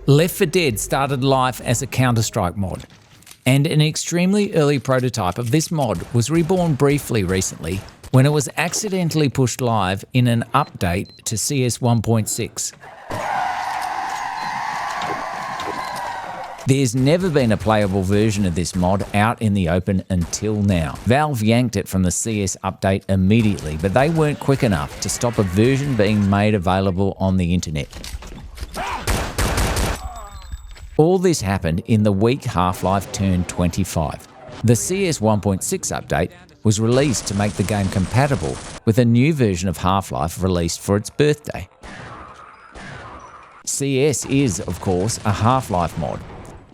Left 4 Dead started life as a Counter-Strike mod, and an extremely early prototype of this mod was reborn briefly recently when it was accidentally pushed live in an update to CS 1.6. There's never been a playable version of this mod out in the open until now. Valve yanked it from the CS update immediately, but they weren't quick enough to stop a version being made available on the internet. All this happened in the week Half-Life turned 25. The CS 1.6 update was released to make the game compatible with a new version of Half-Life released for its birthday. CS is, of course, a Half-Life mod,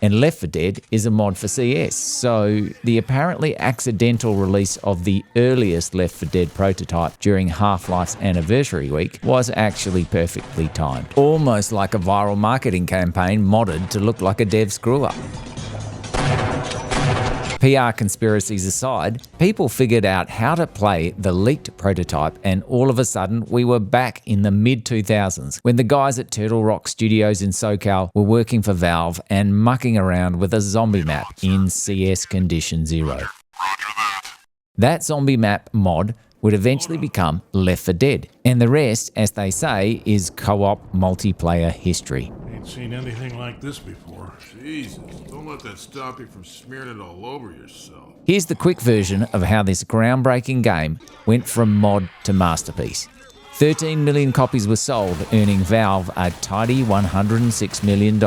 and Left 4 Dead is a mod for CS, so the apparently accidental release of the earliest Left 4 Dead prototype during Half-Life's anniversary week was actually perfectly timed. Almost like a viral marketing campaign modded to look like a dev screw-up. PR conspiracies aside, people figured out how to play the leaked prototype, and all of a sudden we were back in the mid-2000s when the guys at Turtle Rock Studios in SoCal were working for Valve and mucking around with a zombie map in CS Condition Zero. That zombie map mod would eventually become Left 4 Dead, and the rest, as they say, is co-op multiplayer history. Ain't seen anything like this before. Jesus, don't let that stop you from smearing it all over yourself. Here's the quick version of how this groundbreaking game went from mod to masterpiece. 13 million copies were sold, earning Valve a tidy $106 million.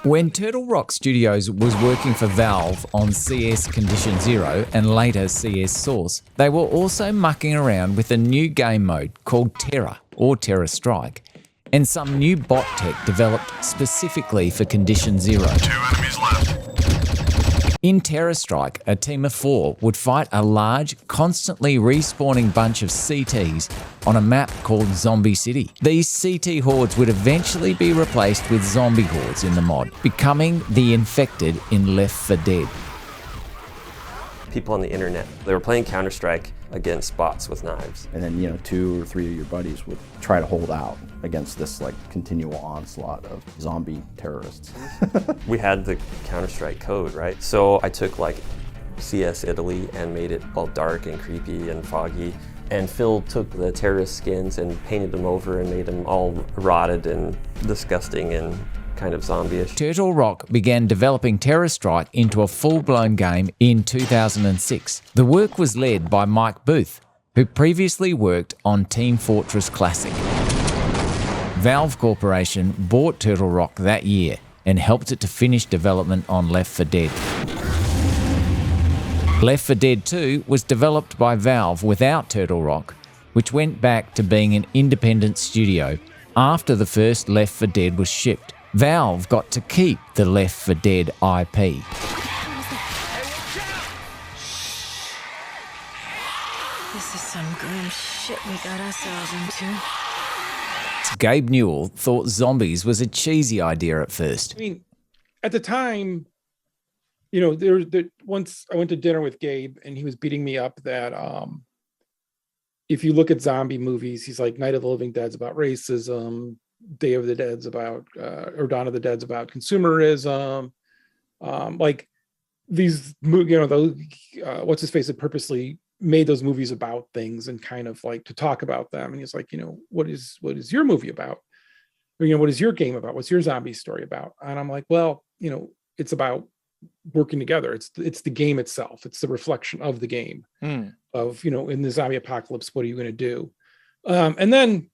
When Turtle Rock Studios was working for Valve on CS Condition Zero and later CS Source, they were also mucking around with a new game mode called Terra, or Terra Strike, and some new bot tech developed specifically for Condition Zero. 2 enemies left. In Terra Strike, a team of 4 would fight a large, constantly respawning bunch of CTs on a map called Zombie City. These CT hordes would eventually be replaced with zombie hordes in the mod, becoming the infected in Left 4 Dead. People on the internet, they were playing Counter-Strike against bots with knives. And then, 2 or 3 of your buddies would try to hold out against this continual onslaught of zombie terrorists. We had the Counter-Strike code, right? So I took CS Italy and made it all dark and creepy and foggy. And Phil took the terrorist skins and painted them over and made them all rotted and disgusting and kind of zombie-ish. Turtle Rock began developing Terra Strike into a full-blown game in 2006. The work was led by Mike Booth, who previously worked on Team Fortress Classic. Valve Corporation bought Turtle Rock that year and helped it to finish development on Left 4 Dead. Left 4 Dead 2 was developed by Valve without Turtle Rock, which went back to being an independent studio after the first Left 4 Dead was shipped. Valve got to keep the Left 4 Dead IP. This is some grim shit we got ourselves into. Gabe Newell thought zombies was a cheesy idea at first. I mean, at the time, once I went to dinner with Gabe and he was beating me up that if you look at zombie movies, he's like Night of the Living Dead's about racism, Day of the Dead's about, or Dawn of the Dead's about consumerism. These, what's his face had purposely made those movies about things and kind of to talk about them. And he's like, what is your movie about? Or, what is your game about? What's your zombie story about? And I'm like, well, it's about working together. It's the game itself. It's the reflection of the game of, in the zombie apocalypse, what are you going to do? And then,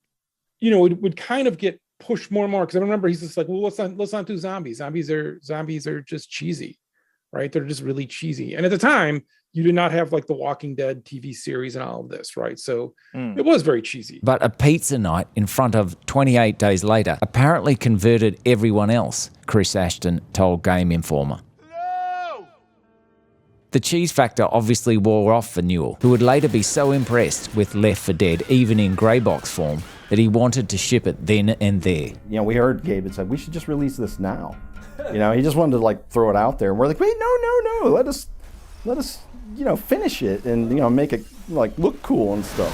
it would kind of get pushed more and more. Cause I remember he's just like, well, let's not do zombies. Zombies are just cheesy, right? They're just really cheesy. And at the time you did not have the Walking Dead TV series and all of this, right? So it was very cheesy. But a pizza night in front of 28 Days Later apparently converted everyone else, Chris Ashton told Game Informer. The cheese factor obviously wore off for Newell, who would later be so impressed with Left 4 Dead, even in grey box form, that he wanted to ship it then and there. We heard Gabe had said, we should just release this now. He just wanted to throw it out there. And we're like, wait, no. Let us, finish it and, make it look cool and stuff.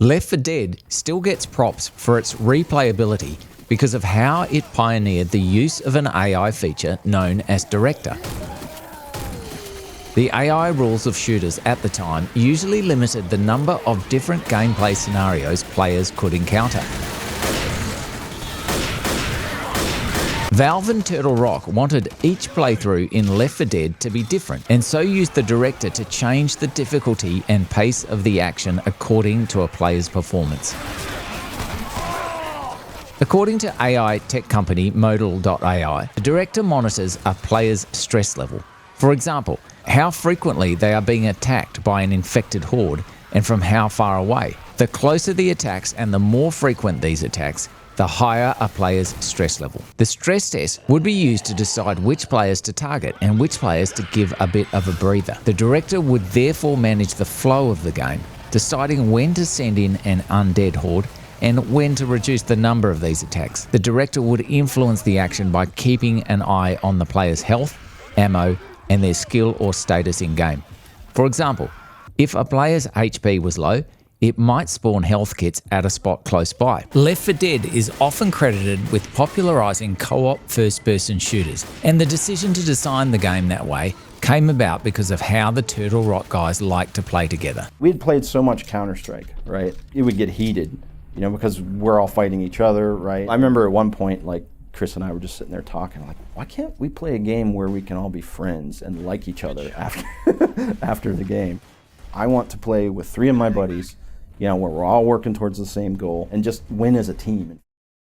Left 4 Dead still gets props for its replayability because of how it pioneered the use of an AI feature known as Director. The AI rules of shooters at the time usually limited the number of different gameplay scenarios players could encounter. Valve and Turtle Rock wanted each playthrough in Left 4 Dead to be different, and so used the Director to change the difficulty and pace of the action according to a player's performance. According to AI tech company Modal.ai, the Director monitors a player's stress level. For example, how frequently they are being attacked by an infected horde and from how far away. The closer the attacks and the more frequent these attacks, the higher a player's stress level. The stress test would be used to decide which players to target and which players to give a bit of a breather. The Director would therefore manage the flow of the game, deciding when to send in an undead horde and when to reduce the number of these attacks. The Director would influence the action by keeping an eye on the player's health, ammo, and their skill or status in game. For example, if a player's HP was low, it might spawn health kits at a spot close by. Left 4 Dead is often credited with popularising co-op first-person shooters, and the decision to design the game that way came about because of how the Turtle Rock guys like to play together. We had played so much Counter-Strike, right? It would get heated, you know, because we're all fighting each other, right? I remember at one point, like, Chris and I were just sitting there talking, like, why can't we play a game where we can all be friends and like each other after the game? I want to play with 3 of my buddies, you know, where we're all working towards the same goal and just win as a team.